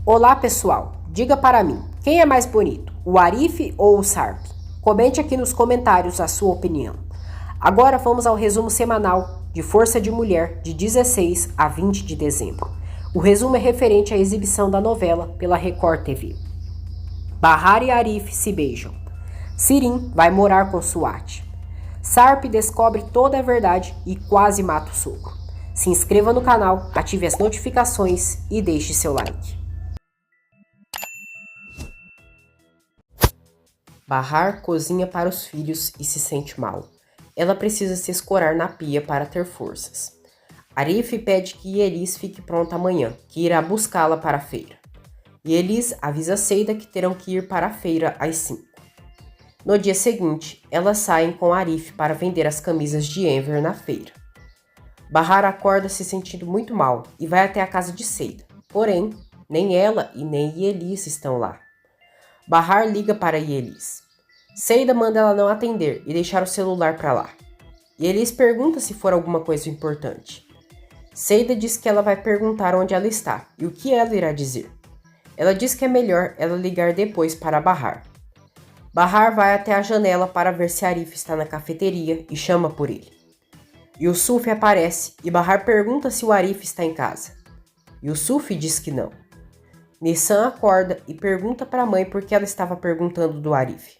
Olá pessoal, diga para mim, quem é mais bonito, o Arif ou o Sarp? Comente aqui nos comentários a sua opinião. Agora vamos ao resumo semanal de Força de Mulher de 16 a 20 de dezembro. O resumo é referente à exibição da novela pela Record TV. Bahar e Arif se beijam. Sirin vai morar com Suat. Sarp descobre toda a verdade e quase mata o sogro. Se inscreva no canal, ative as notificações e deixe seu like. Bahar cozinha para os filhos e se sente mal. Ela precisa se escorar na pia para ter forças. Arif pede que Yelis fique pronta amanhã, que irá buscá-la para a feira. Yelis avisa Seida que terão que ir para a feira às 5. No dia seguinte, elas saem com Arif para vender as camisas de Enver na feira. Bahar acorda se sentindo muito mal e vai até a casa de Seida. Porém, nem ela e nem Yelis estão lá. Bahar liga para Yelis. Seida manda ela não atender e deixar o celular para lá. Yelis pergunta se for alguma coisa importante. Seida diz que ela vai perguntar onde ela está e o que ela irá dizer. Ela diz que é melhor ela ligar depois para Bahar. Bahar vai até a janela para ver se Arif está na cafeteria e chama por ele. Yusuf aparece e Bahar pergunta se o Arif está em casa. Yusuf diz que não. Nissan acorda e pergunta para a mãe por que ela estava perguntando do Arif.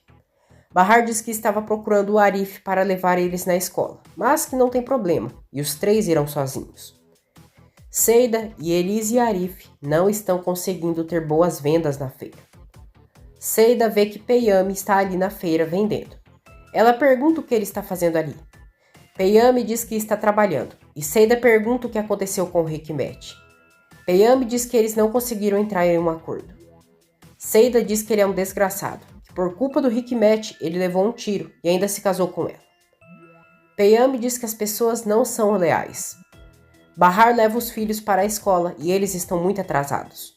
Bahar diz que estava procurando o Arif para levar eles na escola, mas que não tem problema e os três irão sozinhos. Seida, Yelis e Arif não estão conseguindo ter boas vendas na feira. Seida vê que Peyami está ali na feira vendendo. Ela pergunta o que ele está fazendo ali. Peyami diz que está trabalhando e Seida pergunta o que aconteceu com o Hikmet. Peyami diz que eles não conseguiram entrar em um acordo. Seida diz que ele é um desgraçado, que por culpa do Hikmet ele levou um tiro e ainda se casou com ela. Peyami diz que as pessoas não são leais. Bahar leva os filhos para a escola e eles estão muito atrasados.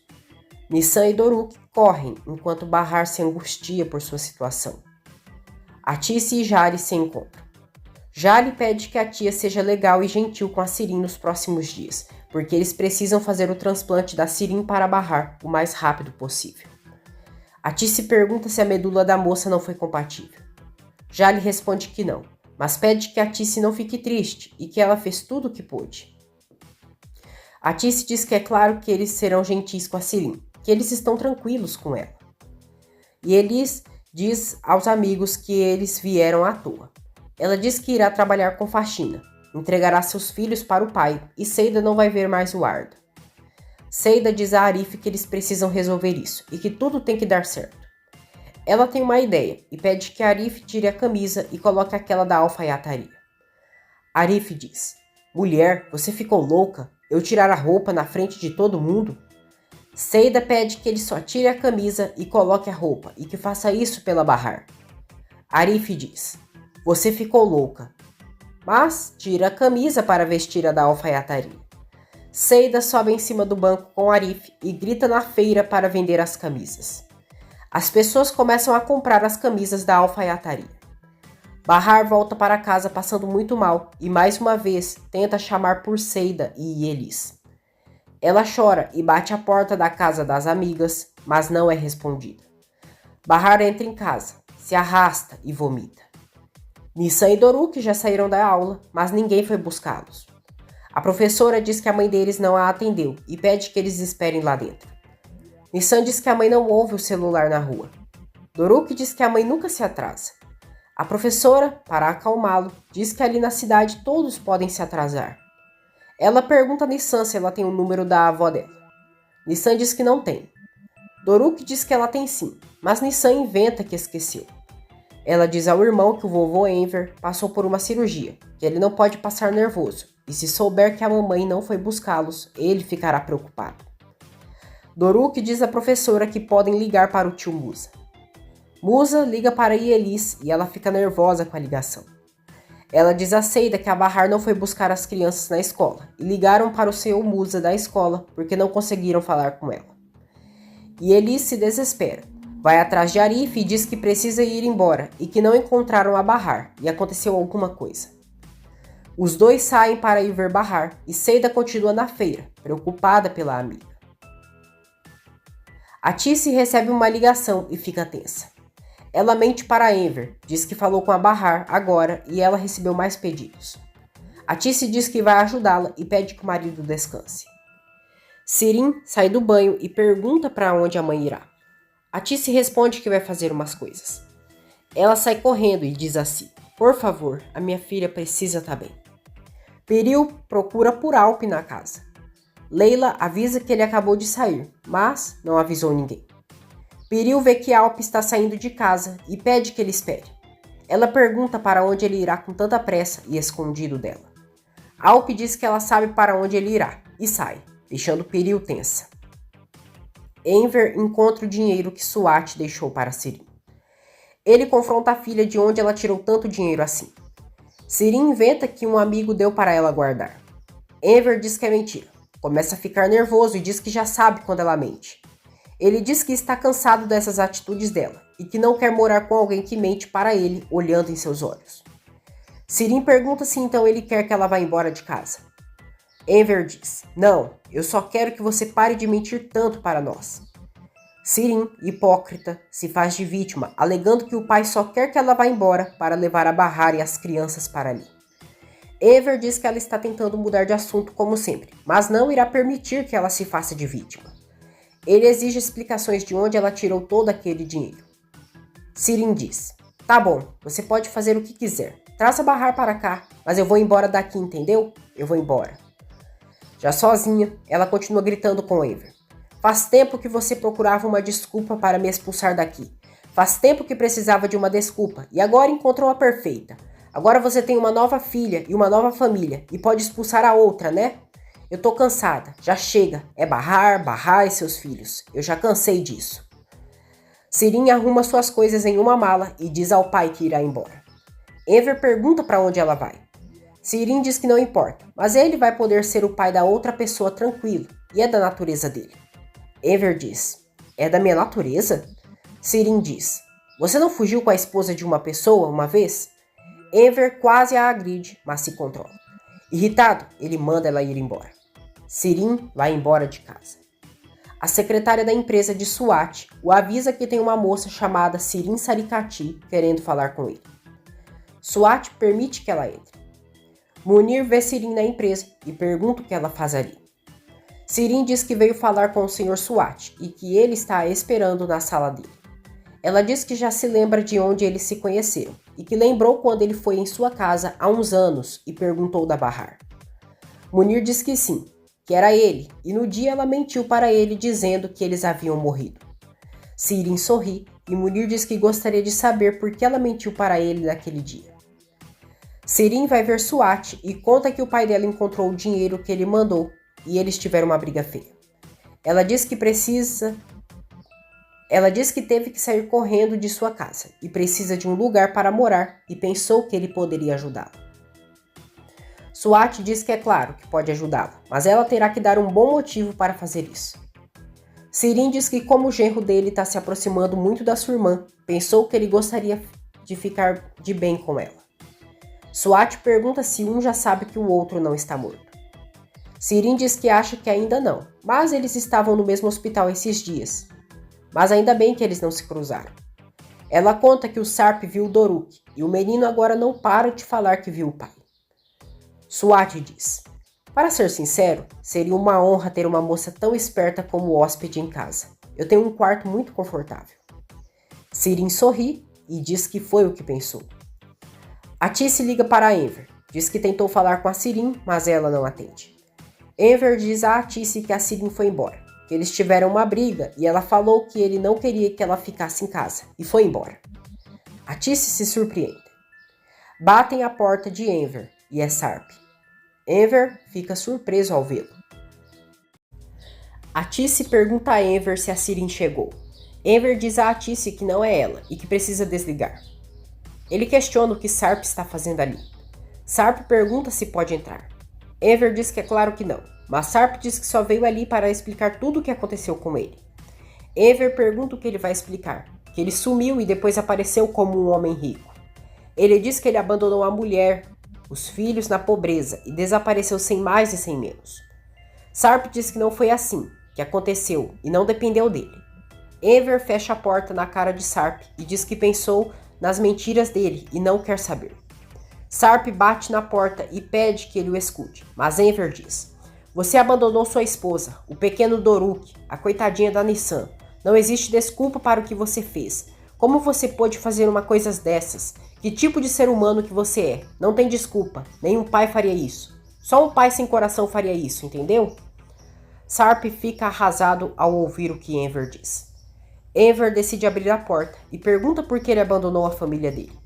Nissan e Doruk correm enquanto Bahar se angustia por sua situação. Atice e Jali se encontram. Jali pede que a tia seja legal e gentil com a Sirin nos próximos dias, porque eles precisam fazer o transplante da Sirin para Bahar o mais rápido possível. Atice pergunta se a medula da moça não foi compatível. Jali responde que não, mas pede que Atice não fique triste e que ela fez tudo o que pôde. Atice diz que é claro que eles serão gentis com a Sirin, que eles estão tranquilos com ela. E Yelis diz aos amigos que eles vieram à toa. Ela diz que irá trabalhar com faxina, entregará seus filhos para o pai e Seida não vai ver mais o Arda. Seida diz a Arif que eles precisam resolver isso e que tudo tem que dar certo. Ela tem uma ideia e pede que Arif tire a camisa e coloque aquela da alfaiataria. Arif diz: "Mulher, você ficou louca? Eu tirar a roupa na frente de todo mundo?" Seida pede que ele só tire a camisa e coloque a roupa e que faça isso pela Bahar. Arif diz: "Você ficou louca." Mas tira a camisa para vestir a da alfaiataria. Seida sobe em cima do banco com Arif e grita na feira para vender as camisas. As pessoas começam a comprar as camisas da alfaiataria. Bahar volta para casa passando muito mal e mais uma vez tenta chamar por Seida e Yelis. Ela chora e bate a porta da casa das amigas, mas não é respondida. Bahar entra em casa, se arrasta e vomita. Nissan e Doruk já saíram da aula, mas ninguém foi buscá-los. A professora diz que a mãe deles não a atendeu e pede que eles esperem lá dentro. Nissan diz que a mãe não ouve o celular na rua. Doruk diz que a mãe nunca se atrasa. A professora, para acalmá-lo, diz que ali na cidade todos podem se atrasar. Ela pergunta a Nissan se ela tem o número da avó dela. Nissan diz que não tem. Doruk diz que ela tem sim, mas Nissan inventa que esqueceu. Ela diz ao irmão que o vovô Enver passou por uma cirurgia, que ele não pode passar nervoso, e se souber que a mamãe não foi buscá-los, ele ficará preocupado. Doruk diz à professora que podem ligar para o tio Musa. Musa liga para Yelis e ela fica nervosa com a ligação. Ela diz a Seida que a Bahar não foi buscar as crianças na escola e ligaram para o seu Musa da escola porque não conseguiram falar com ela. Yelis se desespera, vai atrás de Arif e diz que precisa ir embora e que não encontraram a Bahar e aconteceu alguma coisa. Os dois saem para ir ver Bahar e Seida continua na feira, preocupada pela amiga. A Tissy recebe uma ligação e fica tensa. Ela mente para Enver, diz que falou com a Bahar agora e ela recebeu mais pedidos. A Tissy diz que vai ajudá-la e pede que o marido descanse. Sirin sai do banho e pergunta para onde a mãe irá. A Tissy responde que vai fazer umas coisas. Ela sai correndo e diz assim: por favor, a minha filha precisa estar bem. Peril procura por Alp na casa. Leila avisa que ele acabou de sair, mas não avisou ninguém. Peril vê que Alp está saindo de casa e pede que ele espere. Ela pergunta para onde ele irá com tanta pressa e escondido dela. Alp diz que ela sabe para onde ele irá e sai, deixando Peril tensa. Enver encontra o dinheiro que Suat deixou para Sirin. Ele confronta a filha de onde ela tirou tanto dinheiro assim. Sirin inventa que um amigo deu para ela guardar. Enver diz que é mentira. Começa a ficar nervoso e diz que já sabe quando ela mente. Ele diz que está cansado dessas atitudes dela e que não quer morar com alguém que mente para ele, olhando em seus olhos. Sirin pergunta se então ele quer que ela vá embora de casa. Enver diz: não, eu só quero que você pare de mentir tanto para nós. Sirin, hipócrita, se faz de vítima, alegando que o pai só quer que ela vá embora para levar a Bahar e as crianças para ali. Enver diz que ela está tentando mudar de assunto como sempre, mas não irá permitir que ela se faça de vítima. Ele exige explicações de onde ela tirou todo aquele dinheiro. Sirin diz: tá bom, você pode fazer o que quiser. Traz a Bahar para cá, mas eu vou embora daqui, entendeu? Eu vou embora. Já sozinha, ela continua gritando com Enver. Faz tempo que você procurava uma desculpa para me expulsar daqui. Faz tempo que precisava de uma desculpa e agora encontrou a perfeita. Agora você tem uma nova filha e uma nova família e pode expulsar a outra, né? Eu tô cansada, já chega. É Bahar e seus filhos. Eu já cansei disso. Sirin arruma suas coisas em uma mala e diz ao pai que irá embora. Enver pergunta para onde ela vai. Sirin diz que não importa, mas ele vai poder ser o pai da outra pessoa tranquilo e é da natureza dele. Enver diz: é da minha natureza? Sirin diz: você não fugiu com a esposa de uma pessoa uma vez? Enver quase a agride, mas se controla. Irritado, ele manda ela ir embora. Sirin vai embora de casa. A secretária da empresa de Suat o avisa que tem uma moça chamada Sirin Sarikati querendo falar com ele. Suat permite que ela entre. Munir vê Sirin na empresa e pergunta o que ela faz ali. Sirin diz que veio falar com o Sr. Suat e que ele está a esperando na sala dele. Ela diz que já se lembra de onde eles se conheceram e que lembrou quando ele foi em sua casa há uns anos e perguntou da Bahar. Munir diz que sim, que era ele, e no dia ela mentiu para ele dizendo que eles haviam morrido. Sirin sorri e Munir diz que gostaria de saber por que ela mentiu para ele naquele dia. Sirin vai ver Suat e conta que o pai dela encontrou o dinheiro que ele mandou e eles tiveram uma briga feia. Ela diz que teve que sair correndo de sua casa e precisa de um lugar para morar e pensou que ele poderia ajudá-la. Suat diz que é claro que pode ajudá-la, mas ela terá que dar um bom motivo para fazer isso. Sirin diz que como o genro dele está se aproximando muito da sua irmã, pensou que ele gostaria de ficar de bem com ela. Suat pergunta se um já sabe que o outro não está morto. Sirin diz que acha que ainda não, mas eles estavam no mesmo hospital esses dias. Mas ainda bem que eles não se cruzaram. Ela conta que o Sarp viu o Doruk e o menino agora não para de falar que viu o pai. Suat diz: para ser sincero, seria uma honra ter uma moça tão esperta como hóspede em casa. Eu tenho um quarto muito confortável. Sirin sorri e diz que foi o que pensou. A Tissy liga para Enver. Diz que tentou falar com a Sirin, mas ela não atende. Enver diz a Tissy que a Sirin foi embora, que eles tiveram uma briga e ela falou que ele não queria que ela ficasse em casa e foi embora. A Tissy se surpreende. Batem à porta de Enver e é Sarp. Enver fica surpreso ao vê-lo. A Tissy pergunta a Enver se a Sirin chegou. Enver diz a Tissy que não é ela e que precisa desligar. Ele questiona o que Sarp está fazendo ali. Sarp pergunta se pode entrar. Enver diz que é claro que não, mas Sarp diz que só veio ali para explicar tudo o que aconteceu com ele. Enver pergunta o que ele vai explicar, que ele sumiu e depois apareceu como um homem rico. Ele diz que ele abandonou a mulher, os filhos na pobreza e desapareceu sem mais e sem menos. Sarp diz que não foi assim, que aconteceu e não dependeu dele. Enver fecha a porta na cara de Sarp e diz que pensou nas mentiras dele e não quer saber. Sarp bate na porta e pede que ele o escute, mas Enver diz: "Você abandonou sua esposa, o pequeno Doruk, a coitadinha da Nissan. Não existe desculpa para o que você fez. Como você pôde fazer uma coisa dessas? Que tipo de ser humano que você é? Não tem desculpa. Nenhum pai faria isso. Só um pai sem coração faria isso, entendeu?" Sarp fica arrasado ao ouvir o que Enver diz. Enver decide abrir a porta e pergunta por que ele abandonou a família dele.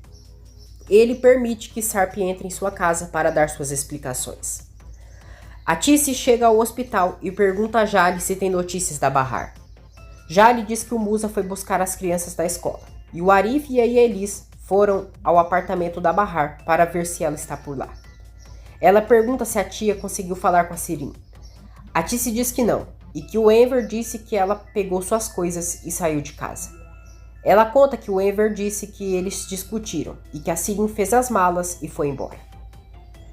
Ele permite que Sarp entre em sua casa para dar suas explicações. Atice chega ao hospital e pergunta a Jali se tem notícias da Bahar. Jali diz que o Musa foi buscar as crianças da escola e o Arif e a Yelis foram ao apartamento da Bahar para ver se ela está por lá. Ela pergunta se a tia conseguiu falar com a Sirin. Atice diz que não e que o Enver disse que ela pegou suas coisas e saiu de casa. Ela conta que o Enver disse que eles discutiram e que a Sirin fez as malas e foi embora.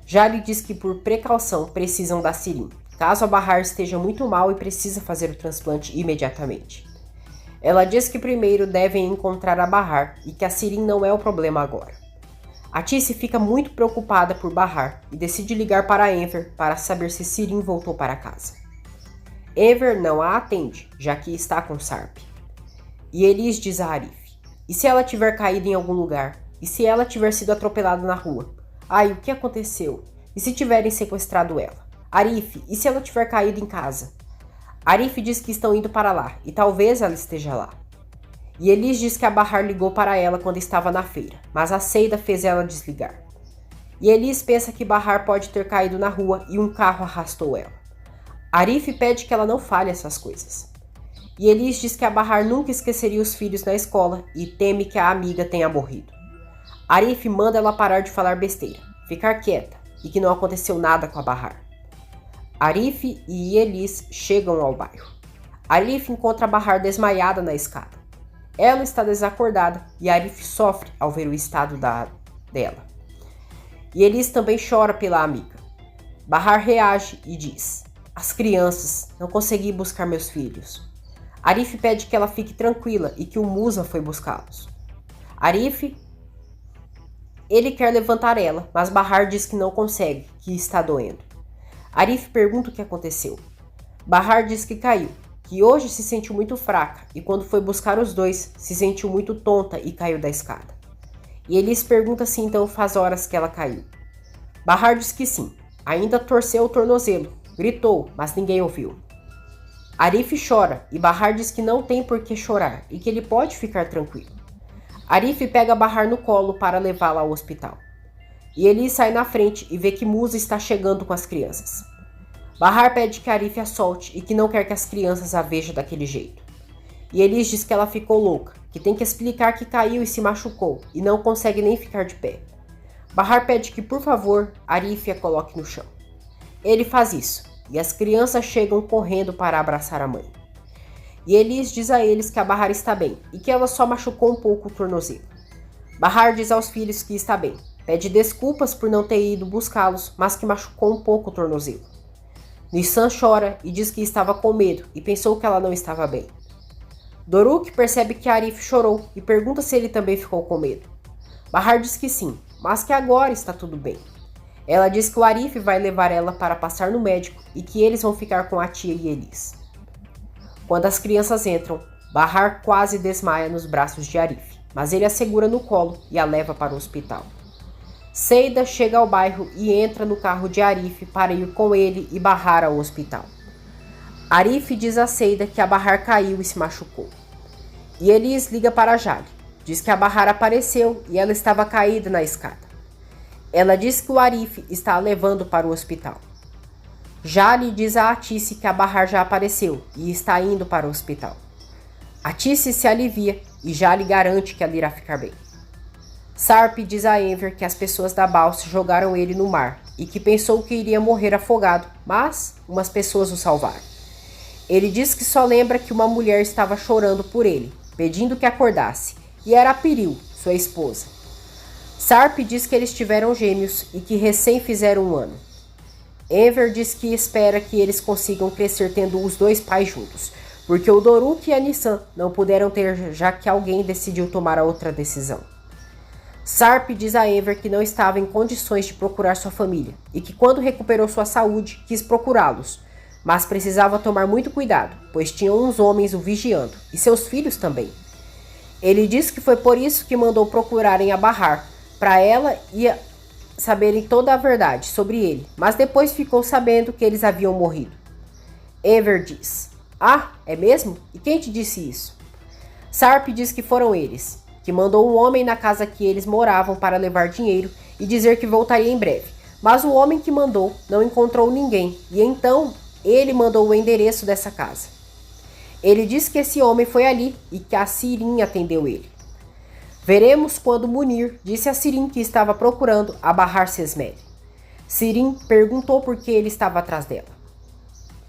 Jali diz que por precaução precisam da Sirin, caso a Bahar esteja muito mal e precisa fazer o transplante imediatamente. Ela diz que primeiro devem encontrar a Bahar e que a Sirin não é o problema agora. Atice fica muito preocupada por Bahar e decide ligar para Enver para saber se Sirin voltou para casa. Enver não a atende, já que está com Sarp. E Elis diz a Arif: "E se ela tiver caído em algum lugar? E se ela tiver sido atropelada na rua? Ai, o que aconteceu? E se tiverem sequestrado ela? Arif, e se ela tiver caído em casa?" Arif diz que estão indo para lá, e talvez ela esteja lá. E Elis diz que a Bahar ligou para ela quando estava na feira, mas a Seida fez ela desligar. E Elis pensa que Bahar pode ter caído na rua e um carro arrastou ela. Arif pede que ela não fale essas coisas. E Elis diz que a Bahar nunca esqueceria os filhos na escola e teme que a amiga tenha morrido. Arif manda ela parar de falar besteira, ficar quieta e que não aconteceu nada com a Bahar. Arif e Elis chegam ao bairro. Arif encontra a Bahar desmaiada na escada. Ela está desacordada e Arif sofre ao ver o estado dela. E Elis também chora pela amiga. Bahar reage e diz: "As crianças, não consegui buscar meus filhos." Arif pede que ela fique tranquila e que o Musa foi buscá-los. Ele quer levantar ela, mas Bahar diz que não consegue, que está doendo. Arif pergunta o que aconteceu. Bahar diz que caiu, que hoje se sentiu muito fraca e quando foi buscar os dois, se sentiu muito tonta e caiu da escada. E Elis pergunta se então faz horas que ela caiu. Bahar diz que sim, ainda torceu o tornozelo, gritou, mas ninguém ouviu. Arif chora e Bahar diz que não tem por que chorar e que ele pode ficar tranquilo. Arif pega Bahar no colo para levá-la ao hospital. E Elis sai na frente e vê que Musa está chegando com as crianças. Bahar pede que Arif a solte e que não quer que as crianças a vejam daquele jeito. E Elis diz que ela ficou louca, que tem que explicar que caiu e se machucou e não consegue nem ficar de pé. Bahar pede que, por favor, Arif a coloque no chão. Ele faz isso e as crianças chegam correndo para abraçar a mãe. E Elis diz a eles que a Bahar está bem e que ela só machucou um pouco o tornozelo. Bahar diz aos filhos que está bem, pede desculpas por não ter ido buscá-los, mas que machucou um pouco o tornozelo. Nissan chora e diz que estava com medo e pensou que ela não estava bem. Doruk percebe que Arif chorou e pergunta se ele também ficou com medo. Bahar diz que sim, mas que agora está tudo bem. Ela diz que o Arif vai levar ela para passar no médico e que eles vão ficar com a tia e Elis. Quando as crianças entram, Bahar quase desmaia nos braços de Arif, mas ele a segura no colo e a leva para o hospital. Seida chega ao bairro e entra no carro de Arif para ir com ele e Bahar ao hospital. Arif diz a Seida que a Bahar caiu e se machucou. E Elis liga para Jali, diz que a Bahar apareceu e ela estava caída na escada. Ela diz que o Arif está a levando para o hospital. Jali diz a Atice que a Bahar já apareceu e está indo para o hospital. Atice se alivia e Jali garante que ela irá ficar bem. Sarp diz a Enver que as pessoas da balsa jogaram ele no mar e que pensou que iria morrer afogado, mas umas pessoas o salvaram. Ele diz que só lembra que uma mulher estava chorando por ele, pedindo que acordasse, e era a Piril, sua esposa. Sarp diz que eles tiveram gêmeos e que recém fizeram 1 ano. Enver diz que espera que eles consigam crescer tendo os 2 pais juntos, porque o Doruk e a Nissan não puderam ter, já que alguém decidiu tomar a outra decisão. Sarp diz a Enver que não estava em condições de procurar sua família e que quando recuperou sua saúde quis procurá-los, mas precisava tomar muito cuidado, pois tinham uns homens o vigiando e seus filhos também. Ele diz que foi por isso que mandou procurarem a Bahar, para ela e saberem toda a verdade sobre ele, mas depois ficou sabendo que eles haviam morrido. Enver diz: "Ah, é mesmo? E quem te disse isso?" Sarp diz que foram eles, que mandou um homem na casa que eles moravam para levar dinheiro e dizer que voltaria em breve. Mas o homem que mandou não encontrou ninguém e então ele mandou o endereço dessa casa. Ele disse que esse homem foi ali e que a Sirin atendeu ele. Veremos quando Munir disse a Sirin que estava procurando a Bahar Sesmele. Sirin perguntou por que ele estava atrás dela.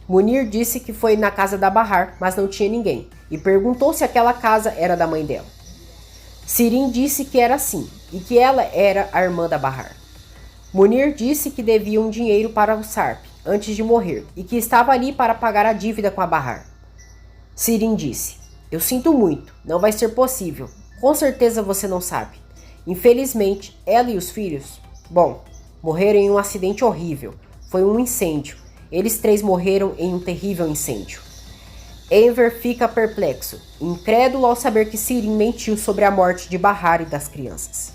Munir disse que foi na casa da Bahar, mas não tinha ninguém, e perguntou se aquela casa era da mãe dela. Sirin disse que era sim, e que ela era a irmã da Bahar. Munir disse que devia um dinheiro para o Sarp antes de morrer, e que estava ali para pagar a dívida com a Bahar. Sirin disse: "Eu sinto muito, não vai ser possível. Com certeza você não sabe. Infelizmente, ela e os filhos, morreram em um acidente horrível. Foi um incêndio. Eles 3 morreram em um terrível incêndio." Enver fica perplexo, incrédulo ao saber que Sirin mentiu sobre a morte de Bahar e das crianças.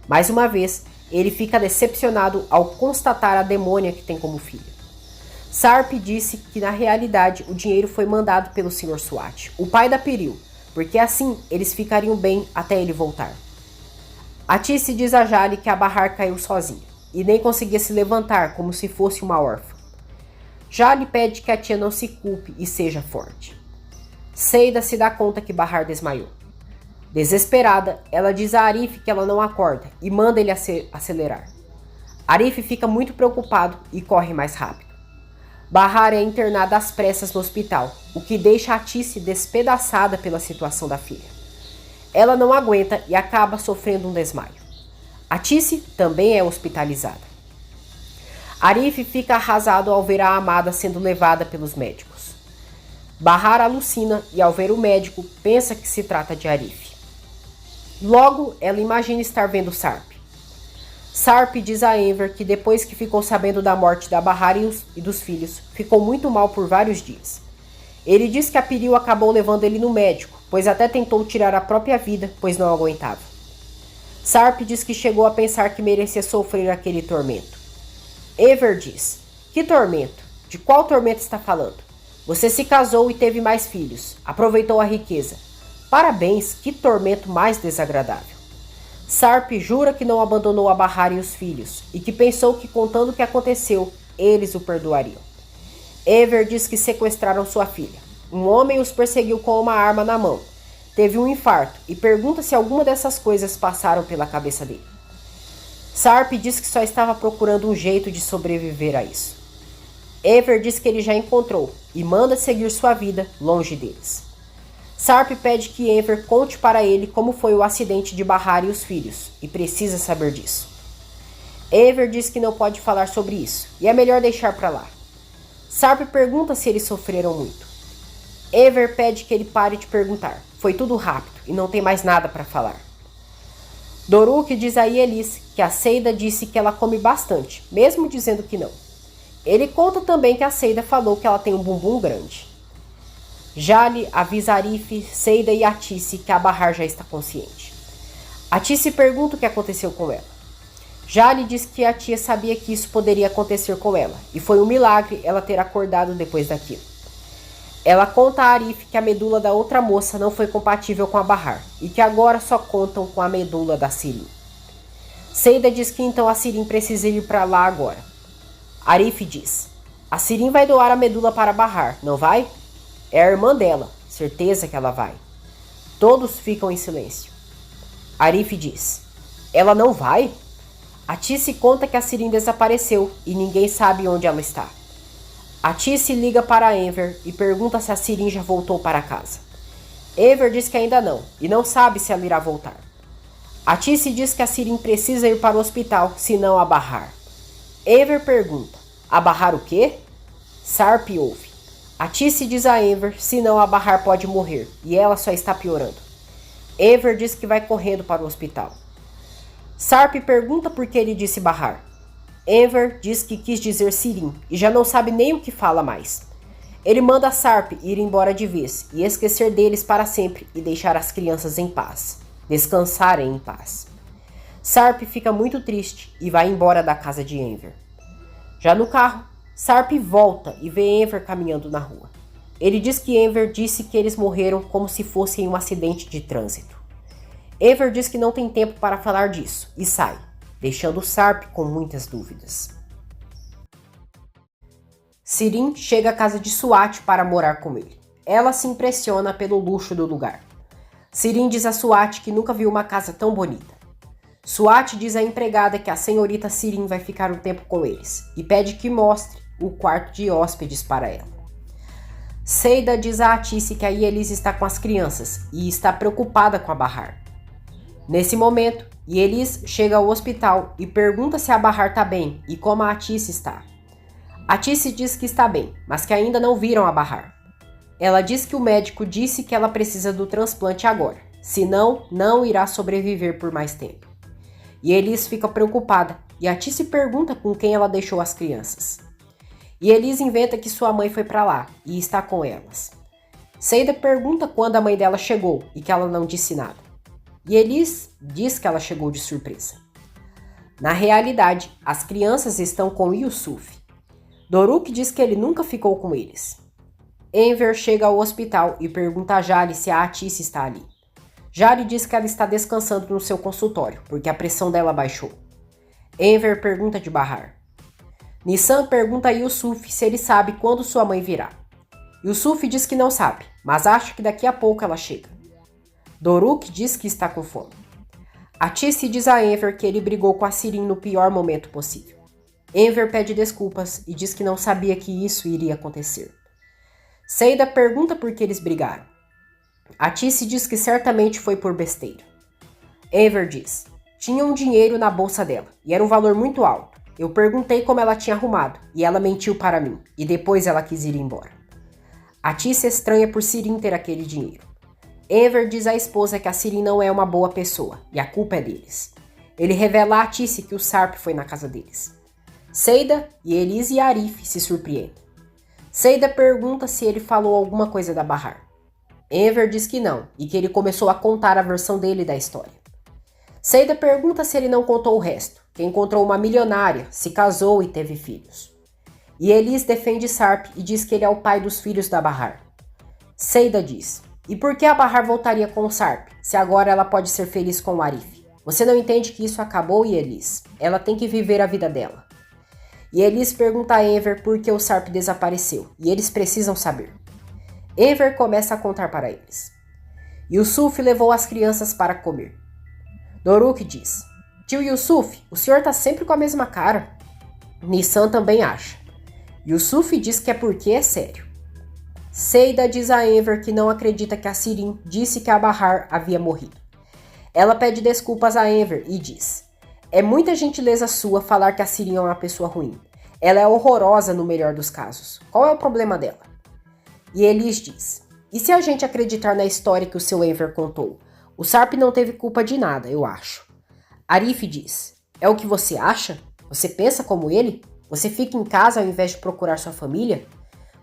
Mais uma vez, ele fica decepcionado ao constatar a demônia que tem como filha. Sarp disse que na realidade o dinheiro foi mandado pelo Sr. Swat, o pai da Piril, porque assim eles ficariam bem até ele voltar. Atice diz a Jali que a Bahar caiu sozinha e nem conseguia se levantar como se fosse uma órfã. Jali pede que a tia não se culpe e seja forte. Seida se dá conta que Bahar desmaiou. Desesperada, ela diz a Arif que ela não acorda e manda ele acelerar. Arif fica muito preocupado e corre mais rápido. Bahar é internada às pressas no hospital, o que deixa Atice despedaçada pela situação da filha. Ela não aguenta e acaba sofrendo um desmaio. Atice também é hospitalizada. Arif fica arrasado ao ver a amada sendo levada pelos médicos. Bahar alucina e ao ver o médico pensa que se trata de Arif. Logo, ela imagina estar vendo Sarp. Sarp diz a Enver que depois que ficou sabendo da morte da Bahar e dos filhos, ficou muito mal por vários dias. Ele diz que a Piril acabou levando ele no médico, pois até tentou tirar a própria vida, pois não aguentava. Sarp diz que chegou a pensar que merecia sofrer aquele tormento. Enver diz: "Que tormento? De qual tormento está falando? Você se casou e teve mais filhos, aproveitou a riqueza. Parabéns, que tormento mais desagradável." Sarp jura que não abandonou a Bahar e os filhos, e que pensou que contando o que aconteceu, eles o perdoariam. Enver diz que sequestraram sua filha. Um homem os perseguiu com uma arma na mão. Teve um infarto e pergunta se alguma dessas coisas passaram pela cabeça dele. Sarp diz que só estava procurando um jeito de sobreviver a isso. Enver diz que ele já encontrou e manda seguir sua vida longe deles. Sarp pede que Enver conte para ele como foi o acidente de Bahar e os filhos, e precisa saber disso. Enver diz que não pode falar sobre isso, e é melhor deixar para lá. Sarp pergunta se eles sofreram muito. Enver pede que ele pare de perguntar. Foi tudo rápido e não tem mais nada para falar. Doruk diz a Elis que a Seida disse que ela come bastante, mesmo dizendo que não. Ele conta também que a Seida falou que ela tem um bumbum grande. Jali avisa Arif, Seida e Atice que a Bahar já está consciente. Atice pergunta o que aconteceu com ela. Jali diz que a tia sabia que isso poderia acontecer com ela, e foi um milagre ela ter acordado depois daquilo. Ela conta a Arif que a medula da outra moça não foi compatível com a Bahar, e que agora só contam com a medula da Sirin. Seida diz que então a Sirin precisa ir para lá agora. Arif diz: "A Sirin vai doar a medula para Bahar, não vai? É a irmã dela, certeza que ela vai." Todos ficam em silêncio. Arif diz: "Ela não vai?" Atice conta que a Sirin desapareceu e ninguém sabe onde ela está. Atice liga para Enver e pergunta se a Sirin já voltou para casa. Enver diz que ainda não e não sabe se ela irá voltar. Atice diz que a Sirin precisa ir para o hospital, senão a Bahar. Enver pergunta: "A Bahar o quê?" Sarp ouve: Atice diz a Enver, senão a Bahar pode morrer, e ela só está piorando. Enver diz que vai correndo para o hospital. Sarp pergunta por que ele disse Bahar. Enver diz que quis dizer Sirin, e já não sabe nem o que fala mais. Ele manda Sarp ir embora de vez, e esquecer deles para sempre, e deixar as crianças em paz. Descansarem em paz. Sarp fica muito triste, e vai embora da casa de Enver. Já no carro, Sarp volta e vê Enver caminhando na rua. Ele diz que Enver disse que eles morreram como se fosse em um acidente de trânsito. Enver diz que não tem tempo para falar disso e sai, deixando Sarp com muitas dúvidas. Sirin chega à casa de Swat para morar com ele. Ela se impressiona pelo luxo do lugar. Sirin diz a Swat que nunca viu uma casa tão bonita. Swat diz à empregada que a senhorita Sirin vai ficar um tempo com eles e pede que mostre o quarto de hóspedes para ela. Seida diz a Atice que a Yelis está com as crianças e está preocupada com a Bahar. Nesse momento, Yelis chega ao hospital e pergunta se a Bahar está bem e como a Atice está. Atice diz que está bem, mas que ainda não viram a Bahar. Ela diz que o médico disse que ela precisa do transplante agora, senão não irá sobreviver por mais tempo. Yelis fica preocupada e Atice pergunta com quem ela deixou as crianças. Yelis inventa que sua mãe foi para lá e está com elas. Seida pergunta quando a mãe dela chegou e que ela não disse nada. Yelis diz que ela chegou de surpresa. Na realidade, as crianças estão com Yusuf. Doruk diz que ele nunca ficou com eles. Enver chega ao hospital e pergunta a Jari se a Atice está ali. Jari diz que ela está descansando no seu consultório, porque a pressão dela baixou. Enver pergunta de Bahar. Nissan pergunta a Yusuf se ele sabe quando sua mãe virá. Yusuf diz que não sabe, mas acha que daqui a pouco ela chega. Doruk diz que está com fome. Atice diz a Enver que ele brigou com a Sirin no pior momento possível. Enver pede desculpas e diz que não sabia que isso iria acontecer. Seida pergunta por que eles brigaram. Atice diz que certamente foi por besteira. Enver diz: tinha um dinheiro na bolsa dela e era um valor muito alto. Eu perguntei como ela tinha arrumado e ela mentiu para mim e depois ela quis ir embora. Atice estranha por Sirin ter aquele dinheiro. Enver diz à esposa que a Sirin não é uma boa pessoa e a culpa é deles. Ele revela a Atice que o Sarp foi na casa deles. Seida, Yelis e Arif se surpreendem. Seida pergunta se ele falou alguma coisa da Bahar. Enver diz que não e que ele começou a contar a versão dele da história. Seida pergunta se ele não contou o resto, que encontrou uma milionária, se casou e teve filhos. Yelis defende Sarp e diz que ele é o pai dos filhos da Bahar. Seida diz: e por que a Bahar voltaria com o Sarp, se agora ela pode ser feliz com o Arif? Você não entende que isso acabou, Yelis? Ela tem que viver a vida dela. Yelis pergunta a Enver por que o Sarp desapareceu, e eles precisam saber. Enver começa a contar para eles. Yusuf levou as crianças para comer. Doruk diz: tio Yusuf, o senhor tá sempre com a mesma cara. Nissan também acha. Yusuf diz que é porque é sério. Seida diz a Enver que não acredita que a Sirin disse que a Bahar havia morrido. Ela pede desculpas a Enver e diz: é muita gentileza sua falar que a Sirin é uma pessoa ruim. Ela é horrorosa no melhor dos casos. Qual é o problema dela? E Yelis diz: e se a gente acreditar na história que o seu Enver contou? O Sarp não teve culpa de nada, eu acho. Arif diz: é o que você acha? Você pensa como ele? Você fica em casa ao invés de procurar sua família?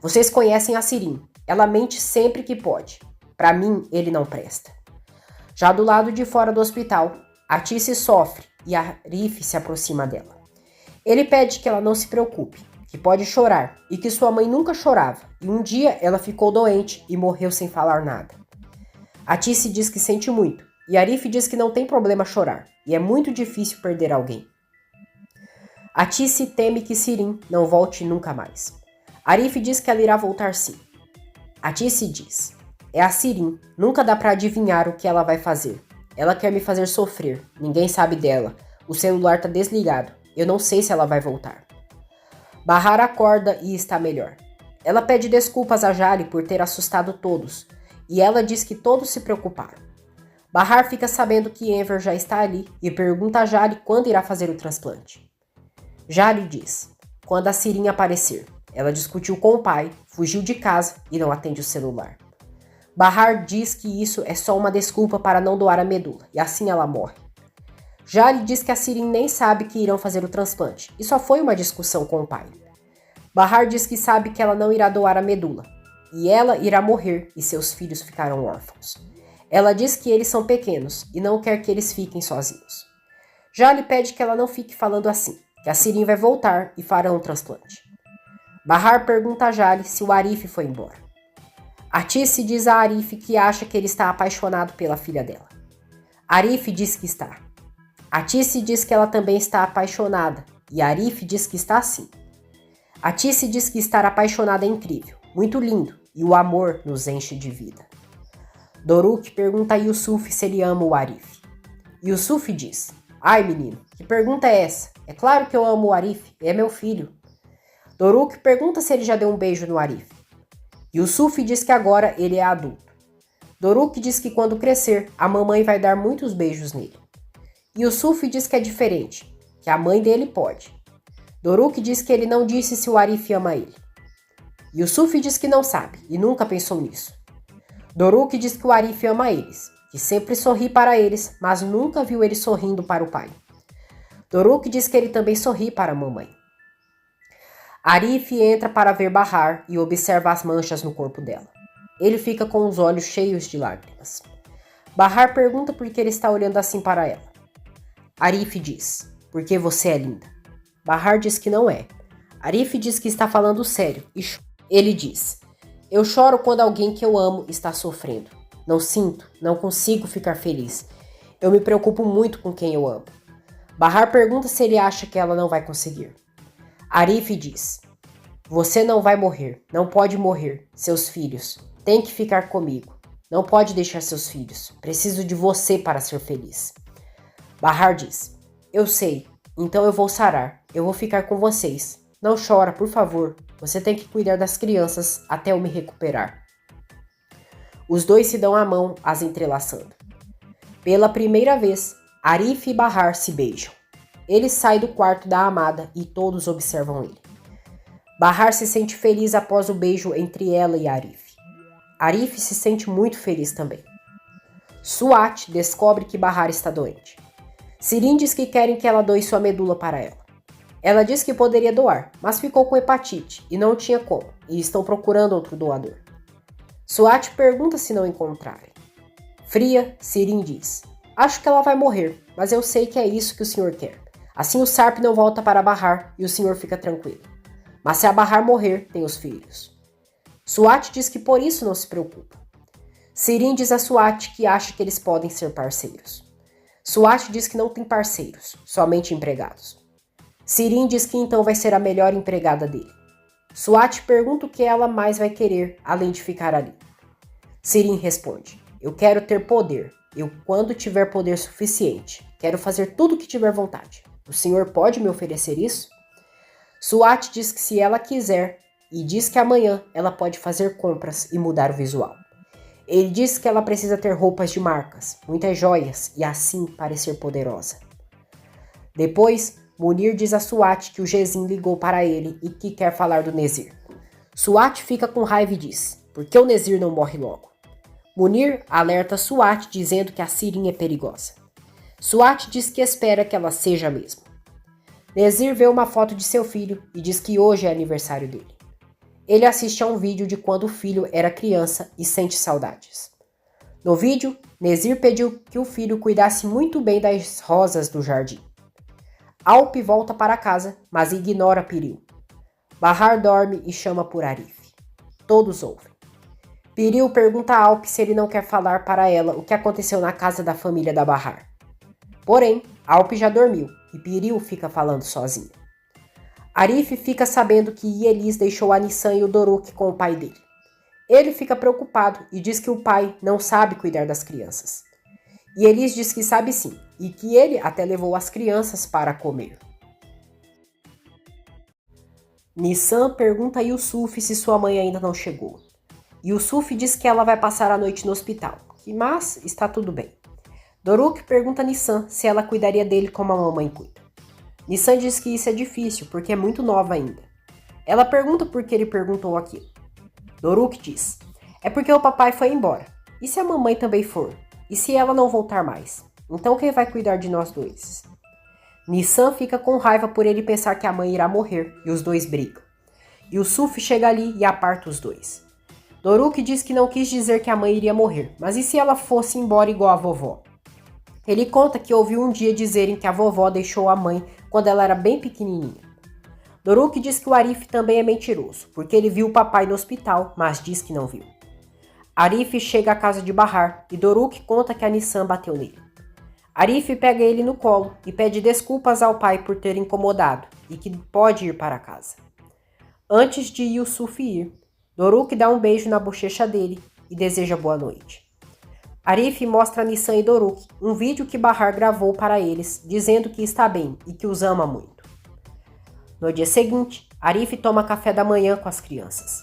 Vocês conhecem a Sirin. Ela mente sempre que pode. Para mim, ele não presta. Já do lado de fora do hospital, Atice sofre e Arif se aproxima dela. Ele pede que ela não se preocupe, que pode chorar e que sua mãe nunca chorava e um dia ela ficou doente e morreu sem falar nada. Atice diz que sente muito e Arif diz que não tem problema chorar e é muito difícil perder alguém. Atice teme que Sirin não volte nunca mais. Arif diz que ela irá voltar sim. Atice diz: é a Sirin, nunca dá para adivinhar o que ela vai fazer. Ela quer me fazer sofrer, ninguém sabe dela. O celular tá desligado, eu não sei se ela vai voltar. Bahar acorda e está melhor. Ela pede desculpas a Jari por ter assustado todos, e ela diz que todos se preocuparam. Bahar fica sabendo que Enver já está ali e pergunta a Jari quando irá fazer o transplante. Jari diz: quando a Sirin aparecer. Ela discutiu com o pai, fugiu de casa e não atende o celular. Bahar diz que isso é só uma desculpa para não doar a medula, e assim ela morre. Jali diz que a Sirin nem sabe que irão fazer o transplante, e só foi uma discussão com o pai. Bahar diz que sabe que ela não irá doar a medula, e ela irá morrer e seus filhos ficarão órfãos. Ela diz que eles são pequenos e não quer que eles fiquem sozinhos. Jali pede que ela não fique falando assim, que a Sirin vai voltar e farão um transplante. Bahar pergunta a Jali se o Arif foi embora. Atice diz a Arif que acha que ele está apaixonado pela filha dela. Arif diz que está. Atice diz que ela também está apaixonada e Arif diz que está sim. Atice diz que estar apaixonada é incrível, muito lindo e o amor nos enche de vida. Doruk pergunta a Yusuf se ele ama o Arif. Yusuf diz: Ai menino, que pergunta é essa? É claro que eu amo o Arif, é meu filho. Doruk pergunta se ele já deu um beijo no Arif. Yusuf diz que agora ele é adulto. Doruk diz que quando crescer, a mamãe vai dar muitos beijos nele. Yusuf diz que é diferente, que a mãe dele pode. Doruk diz que ele não disse se o Arif ama ele. Yusuf diz que não sabe e nunca pensou nisso. Doruk diz que o Arif ama eles, que sempre sorri para eles, mas nunca viu ele sorrindo para o pai. Doruk diz que ele também sorri para a mamãe. Arif entra para ver Bahar e observa as manchas no corpo dela. Ele fica com os olhos cheios de lágrimas. Bahar pergunta por que ele está olhando assim para ela. Arif diz: porque você é linda. Bahar diz que não é. Arif diz que está falando sério e ele diz: eu choro quando alguém que eu amo está sofrendo. Não sinto, não consigo ficar feliz. Eu me preocupo muito com quem eu amo. Bahar pergunta se ele acha que ela não vai conseguir. Arif diz: você não vai morrer, não pode morrer, seus filhos. Tem que ficar comigo. Não pode deixar seus filhos. Preciso de você para ser feliz. Bahar diz: eu sei, então eu vou sarar. Eu vou ficar com vocês. Não chora, por favor. Você tem que cuidar das crianças até eu me recuperar. Os dois se dão a mão, as entrelaçando. Pela primeira vez, Arif e Bahar se beijam. Ele sai do quarto da amada e todos observam ele. Bahar se sente feliz após o beijo entre ela e Arif. Arif se sente muito feliz também. Suat descobre que Bahar está doente. Sirin diz que querem que ela doe sua medula para ela. Ela diz que poderia doar, mas ficou com hepatite e não tinha como, e estão procurando outro doador. Suat pergunta se não encontrarem. Fria, Sirin diz: acho que ela vai morrer, mas eu sei que é isso que o senhor quer. Assim o Sarp não volta para Bahar e o senhor fica tranquilo. Mas se a Bahar morrer, tem os filhos. Suat diz que por isso não se preocupa. Sirin diz a Suat que acha que eles podem ser parceiros. Suat diz que não tem parceiros, somente empregados. Sirin diz que então vai ser a melhor empregada dele. Suat pergunta o que ela mais vai querer, além de ficar ali. Sirin responde: eu quero ter poder. Eu, quando tiver poder suficiente, quero fazer tudo o que tiver vontade. O senhor pode me oferecer isso? Suat diz que se ela quiser, e diz que amanhã ela pode fazer compras e mudar o visual. Ele diz que ela precisa ter roupas de marcas, muitas joias e assim parecer poderosa. Depois, Munir diz a Suat que o Jezin ligou para ele e que quer falar do Nezir. Suat fica com raiva e diz: por que o Nezir não morre logo? Munir alerta Suat dizendo que a Sirin é perigosa. Suat diz que espera que ela seja mesmo. Nezir vê uma foto de seu filho e diz que hoje é aniversário dele. Ele assiste a um vídeo de quando o filho era criança e sente saudades. No vídeo, Nezir pediu que o filho cuidasse muito bem das rosas do jardim. Alp volta para casa, mas ignora Piril. Bahar dorme e chama por Arif. Todos ouvem. Piril pergunta a Alp se ele não quer falar para ela o que aconteceu na casa da família da Bahar. Porém, Alp já dormiu e Piril fica falando sozinho. Arif fica sabendo que Yelis deixou a Nissan e o Doruk com o pai dele. Ele fica preocupado e diz que o pai não sabe cuidar das crianças. Yelis diz que sabe sim e que ele até levou as crianças para comer. Nissan pergunta a Yusuf se sua mãe ainda não chegou. Yusuf diz que ela vai passar a noite no hospital, mas está tudo bem. Doruk pergunta a Nissan se ela cuidaria dele como a mamãe cuida. Nissan diz que isso é difícil porque é muito nova ainda. Ela pergunta por que ele perguntou aquilo. Doruk diz: é porque o papai foi embora. E se a mamãe também for? E se ela não voltar mais? Então quem vai cuidar de nós dois? Nissan fica com raiva por ele pensar que a mãe irá morrer e os dois brigam. Yusuf chega ali e aparta os dois. Doruk diz que não quis dizer que a mãe iria morrer, mas e se ela fosse embora igual a vovó? Ele conta que ouviu um dia dizerem que a vovó deixou a mãe quando ela era bem pequenininha. Doruk diz que o Arif também é mentiroso, porque ele viu o papai no hospital, mas diz que não viu. Arif chega à casa de Bahar e Doruk conta que a Nissan bateu nele. Arif pega ele no colo e pede desculpas ao pai por ter incomodado e que pode ir para casa. Antes de Yusuf ir, Doruk dá um beijo na bochecha dele e deseja boa noite. Arif mostra a Nissan e Doruk um vídeo que Bahar gravou para eles, dizendo que está bem e que os ama muito. No dia seguinte, Arif toma café da manhã com as crianças.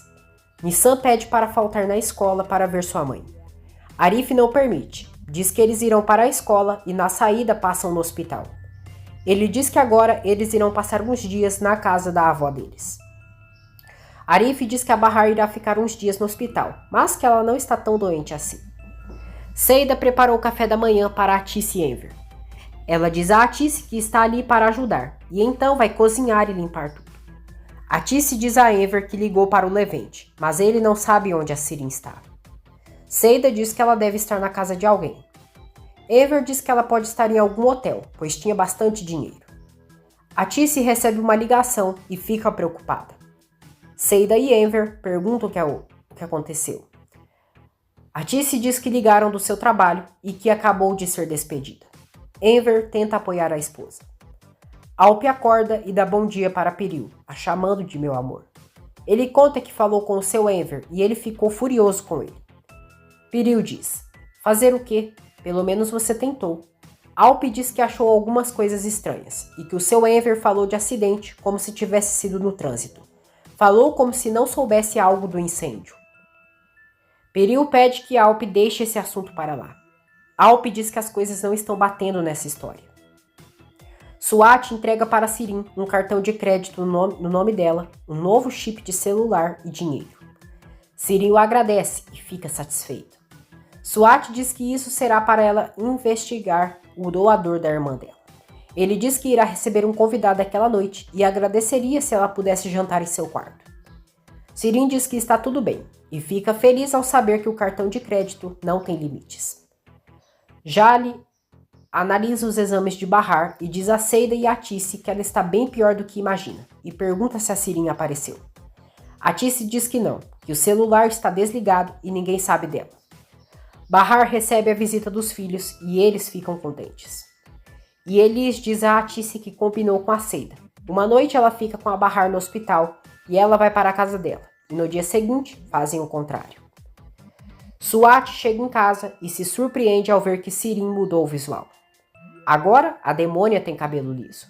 Nissan pede para faltar na escola para ver sua mãe. Arif não permite, diz que eles irão para a escola e na saída passam no hospital. Ele diz que agora eles irão passar uns dias na casa da avó deles. Arif diz que a Bahar irá ficar uns dias no hospital, mas que ela não está tão doente assim. Seida preparou o café da manhã para Atice e Enver. Ela diz a Atice que está ali para ajudar, e então vai cozinhar e limpar tudo. Atice diz a Enver que ligou para o Levente, mas ele não sabe onde a Sirin está. Seida diz que ela deve estar na casa de alguém. Enver diz que ela pode estar em algum hotel, pois tinha bastante dinheiro. Atice recebe uma ligação e fica preocupada. Seida e Enver perguntam o que aconteceu. Atice diz que ligaram do seu trabalho e que acabou de ser despedida. Enver tenta apoiar a esposa. Alp acorda e dá bom dia para Piril, a chamando de meu amor. Ele conta que falou com o seu Enver e ele ficou furioso com ele. Piril diz: fazer o quê? Pelo menos você tentou. Alp diz que achou algumas coisas estranhas e que o seu Enver falou de acidente como se tivesse sido no trânsito. Falou como se não soubesse algo do incêndio. Piril pede que Alp deixe esse assunto para lá. Alp diz que as coisas não estão batendo nessa história. Suat entrega para Sirin um cartão de crédito no nome dela, um novo chip de celular e dinheiro. Sirin o agradece e fica satisfeito. Suat diz que isso será para ela investigar o doador da irmã dela. Ele diz que irá receber um convidado aquela noite e agradeceria se ela pudesse jantar em seu quarto. Sirin diz que está tudo bem e fica feliz ao saber que o cartão de crédito não tem limites. Jali analisa os exames de Bahar e diz a Seida e a Atice que ela está bem pior do que imagina e pergunta se a Sirin apareceu. Atice diz que não, que o celular está desligado e ninguém sabe dela. Bahar recebe a visita dos filhos e eles ficam contentes. E Elis diz a Atice que combinou com a Seida. Uma noite ela fica com a Bahar no hospital e ela vai para a casa dela. E no dia seguinte fazem o contrário. Suat chega em casa e se surpreende ao ver que Sirin mudou o visual. Agora a demônia tem cabelo liso.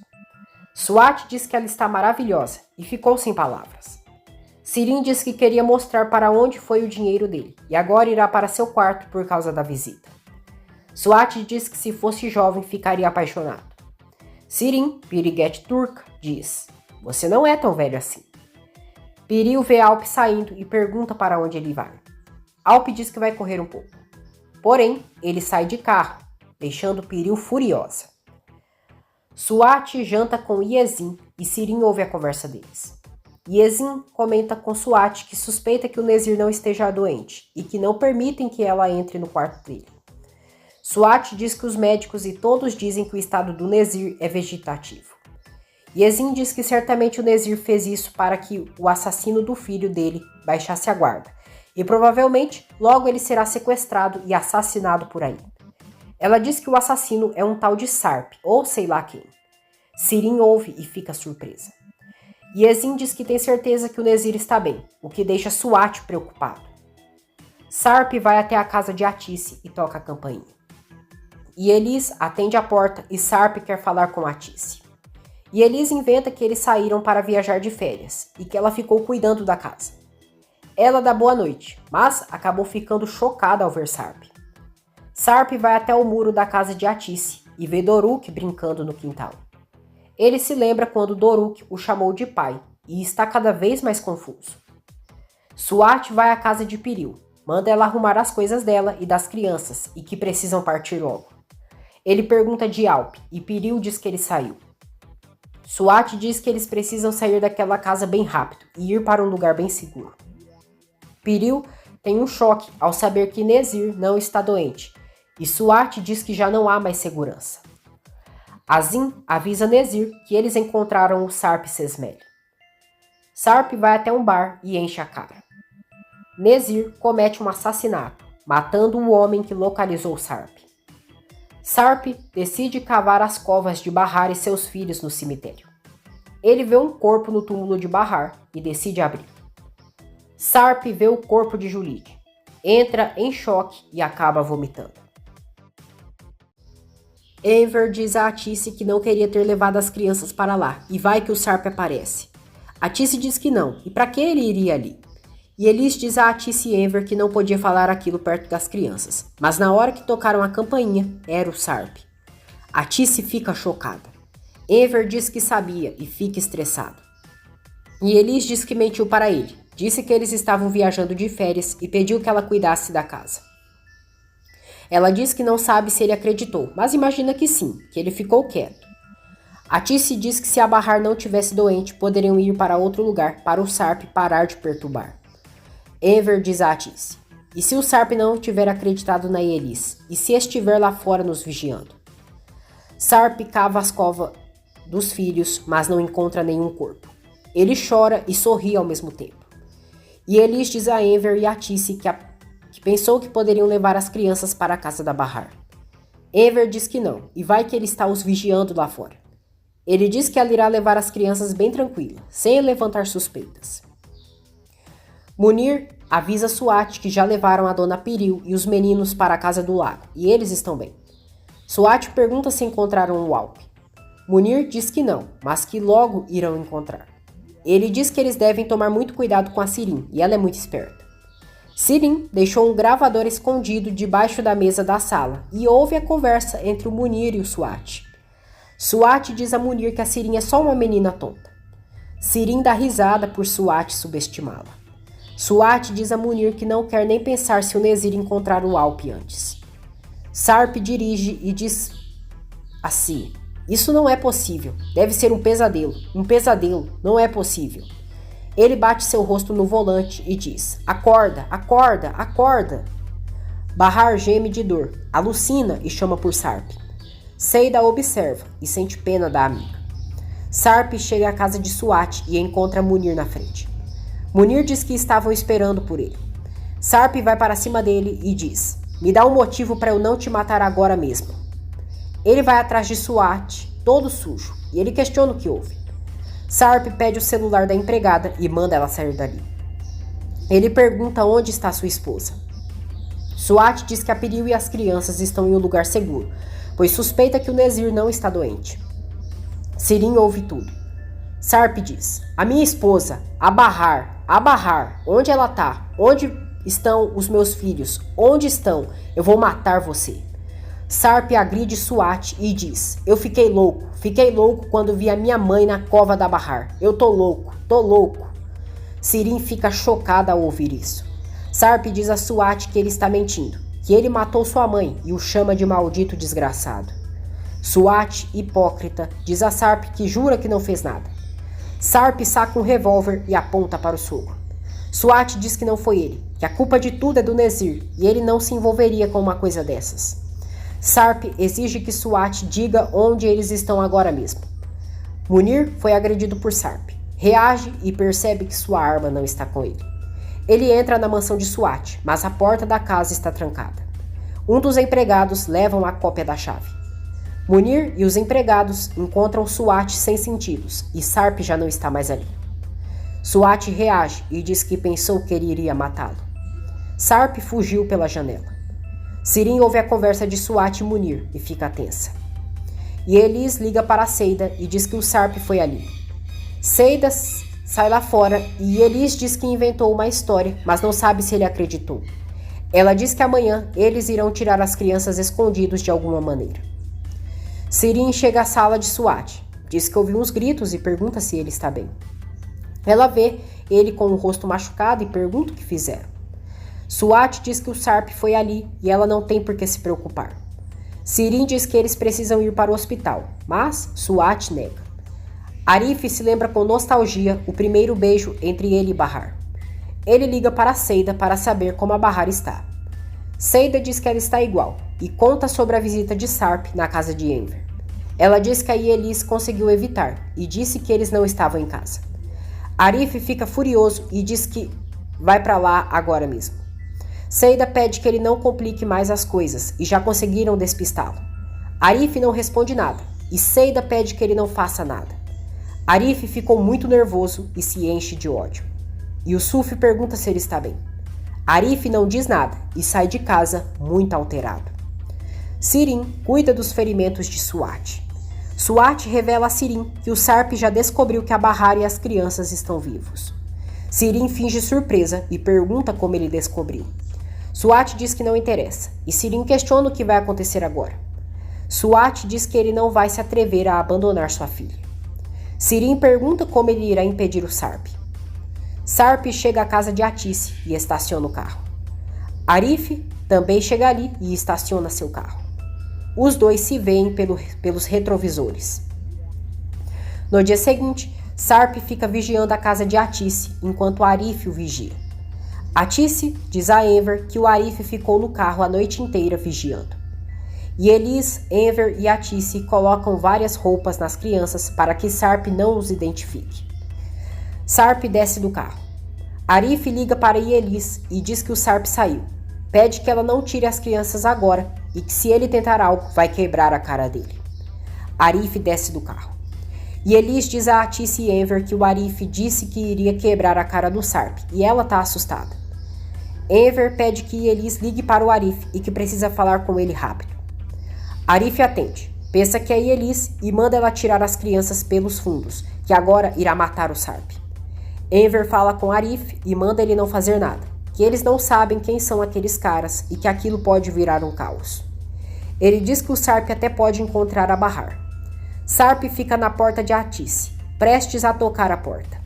Suat diz que ela está maravilhosa e ficou sem palavras. Sirin diz que queria mostrar para onde foi o dinheiro dele e agora irá para seu quarto por causa da visita. Suat diz que se fosse jovem ficaria apaixonado. Sirin, piriguete turca, diz: você não é tão velho assim. Piril vê Alp saindo e pergunta para onde ele vai. Alp diz que vai correr um pouco. Porém, ele sai de carro, deixando Piril furiosa. Suat janta com Yezin e Sirin ouve a conversa deles. Yezin comenta com Suat que suspeita que o Nezir não esteja doente e que não permitem que ela entre no quarto dele. Suat diz que os médicos e todos dizem que o estado do Nezir é vegetativo. Yezin diz que certamente o Nezir fez isso para que o assassino do filho dele baixasse a guarda, e provavelmente logo ele será sequestrado e assassinado por aí. Ela diz que o assassino é um tal de Sarp, ou sei lá quem. Sirin ouve e fica surpresa. Yezin diz que tem certeza que o Nezir está bem, o que deixa Suat preocupado. Sarp vai até a casa de Atice e toca a campainha. Elis atende a porta e Sarp quer falar com Atice. Elis inventa que eles saíram para viajar de férias e que ela ficou cuidando da casa. Ela dá boa noite, mas acabou ficando chocada ao ver Sarp. Sarp vai até o muro da casa de Atice e vê Doruk brincando no quintal. Ele se lembra quando Doruk o chamou de pai e está cada vez mais confuso. Swat vai à casa de Piril, manda ela arrumar as coisas dela e das crianças e que precisam partir logo. Ele pergunta de Alp e Piril diz que ele saiu. Swat diz que eles precisam sair daquela casa bem rápido e ir para um lugar bem seguro. Piril tem um choque ao saber que Nezir não está doente e Swat diz que já não há mais segurança. Azim avisa Nezir que eles encontraram o Sarp Sesmele. Sarp vai até um bar e enche a cara. Nezir comete um assassinato, matando o homem que localizou Sarp. Sarp decide cavar as covas de Bahar e seus filhos no cemitério. Ele vê um corpo no túmulo de Bahar e decide abrir. Sarp vê o corpo de Julide, entra em choque e acaba vomitando. Enver diz a Atice que não queria ter levado as crianças para lá e vai que o Sarp aparece. Atice diz que não, e para que ele iria ali? E Elis diz a Atice e Enver que não podia falar aquilo perto das crianças, mas na hora que tocaram a campainha, era o Sarp. Atice fica chocada. Enver diz que sabia e fica estressado. E Elis diz que mentiu para ele, disse que eles estavam viajando de férias e pediu que ela cuidasse da casa. Ela diz que não sabe se ele acreditou, mas imagina que sim, que ele ficou quieto. Atice diz que se a Bahar não tivesse doente, poderiam ir para outro lugar para o Sarp parar de perturbar. Enver diz a Atice: e se o Sarp não tiver acreditado na Elis? E se estiver lá fora nos vigiando? Sarp cava as covas dos filhos, mas não encontra nenhum corpo. Ele chora e sorri ao mesmo tempo. E Elis diz a Enver e a Atice que pensou que poderiam levar as crianças para a casa da Bahar. Enver diz que não, e vai que ele está os vigiando lá fora. Ele diz que ela irá levar as crianças bem tranquila, sem levantar suspeitas. Munir avisa Swat que já levaram a dona Piril e os meninos para a casa do lago, e eles estão bem. Swat pergunta se encontraram o Alp. Munir diz que não, mas que logo irão encontrar. Ele diz que eles devem tomar muito cuidado com a Sirin, e ela é muito esperta. Sirin deixou um gravador escondido debaixo da mesa da sala e ouve a conversa entre o Munir e o Swat. Swat diz a Munir que a Sirin é só uma menina tonta. Sirin dá risada por Swat subestimá-la. Swat diz a Munir que não quer nem pensar se o Nezir encontrar o Alp antes. Sarp dirige e diz assim: isso não é possível, deve ser um pesadelo, não é possível. Ele bate seu rosto no volante e diz: acorda, acorda, acorda. Bahar geme de dor, alucina e chama por Sarp. Seida observa e sente pena da amiga. Sarp chega à casa de Swat e encontra Munir na frente. Munir diz que estavam esperando por ele. Sarp vai para cima dele e diz: me dá um motivo para eu não te matar agora mesmo. Ele vai atrás de Swat, todo sujo, e ele questiona o que houve. Sarp pede o celular da empregada e manda ela sair dali. Ele pergunta onde está sua esposa. Swat diz que a Piril e as crianças estão em um lugar seguro, pois suspeita que o Nezir não está doente. Sirin ouve tudo. Sarp diz: a minha esposa, a Bahar, onde ela está? Onde estão os meus filhos? Onde estão? Eu vou matar você. Sarp agride Swat e diz: eu fiquei louco quando vi a minha mãe na cova da Bahar. Eu tô louco. Sirin fica chocada ao ouvir isso. Sarp diz a Swat que ele está mentindo, que ele matou sua mãe e o chama de maldito desgraçado. Swat, hipócrita, diz a Sarp que jura que não fez nada. Sarp saca um revólver e aponta para o sogro. Swat diz que não foi ele, que a culpa de tudo é do Nezir e ele não se envolveria com uma coisa dessas. Sarp exige que Swat diga onde eles estão agora mesmo. Munir foi agredido por Sarp. Reage e percebe que sua arma não está com ele. Ele entra na mansão de Swat, mas a porta da casa está trancada. Um dos empregados leva a cópia da chave. Munir e os empregados encontram Swat sem sentidos e Sarp já não está mais ali. Swat reage e diz que pensou que ele iria matá-lo. Sarp fugiu pela janela. Sirin ouve a conversa de Swat e Munir e fica tensa. E Elis liga para Seida e diz que o Sarp foi ali. Seida sai lá fora e Elis diz que inventou uma história, mas não sabe se ele acreditou. Ela diz que amanhã eles irão tirar as crianças escondidos de alguma maneira. Sirin chega à sala de Swat, diz que ouviu uns gritos e pergunta se ele está bem. Ela vê ele com o rosto machucado e pergunta o que fizeram. Suat diz que o Sarp foi ali e ela não tem por que se preocupar. Sirin diz que eles precisam ir para o hospital, mas Suat nega. Arif se lembra com nostalgia o primeiro beijo entre ele e Bahar. Ele liga para Seida para saber como a Bahar está. Seida diz que ela está igual e conta sobre a visita de Sarp na casa de Enver. Ela diz que a Yelis conseguiu evitar e disse que eles não estavam em casa. Arif fica furioso e diz que vai para lá agora mesmo. Seida pede que ele não complique mais as coisas e já conseguiram despistá-lo. Arif não responde nada e Seida pede que ele não faça nada. Arif ficou muito nervoso e se enche de ódio. Yusuf pergunta se ele está bem. Arif não diz nada e sai de casa muito alterado. Sirin cuida dos ferimentos de Suat. Suat revela a Sirin que o Sarp já descobriu que a Bahar e as crianças estão vivos. Sirin finge surpresa e pergunta como ele descobriu. Suat diz que não interessa e Sirin questiona o que vai acontecer agora. Suat diz que ele não vai se atrever a abandonar sua filha. Sirin pergunta como ele irá impedir o Sarp. Sarp chega à casa de Atice e estaciona o carro. Arif também chega ali e estaciona seu carro. Os dois se veem pelos retrovisores. No dia seguinte, Sarp fica vigiando a casa de Atice enquanto Arif o vigia. Atice diz a Enver que o Arif ficou no carro a noite inteira vigiando. Yelis, Enver e Atice colocam várias roupas nas crianças para que Sarp não os identifique. Sarp desce do carro. Arif liga para Yelis e diz que o Sarp saiu. Pede que ela não tire as crianças agora e que se ele tentar algo, vai quebrar a cara dele. Arif desce do carro. Yelis diz a Atice e Enver que o Arif disse que iria quebrar a cara do Sarp e ela está assustada. Enver pede que Yelis ligue para o Arif e que precisa falar com ele rápido. Arif atende, pensa que é Yelis e manda ela tirar as crianças pelos fundos, que agora irá matar o Sarp. Enver fala com Arif e manda ele não fazer nada, que eles não sabem quem são aqueles caras e que aquilo pode virar um caos. Ele diz que o Sarp até pode encontrar a Bahar. Sarp fica na porta de Atice, prestes a tocar a porta.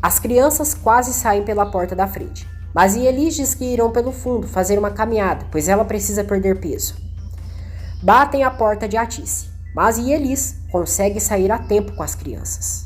As crianças quase saem pela porta da frente, mas Yelis diz que irão pelo fundo fazer uma caminhada, pois ela precisa perder peso. Batem a porta de Atice, mas Yelis consegue sair a tempo com as crianças.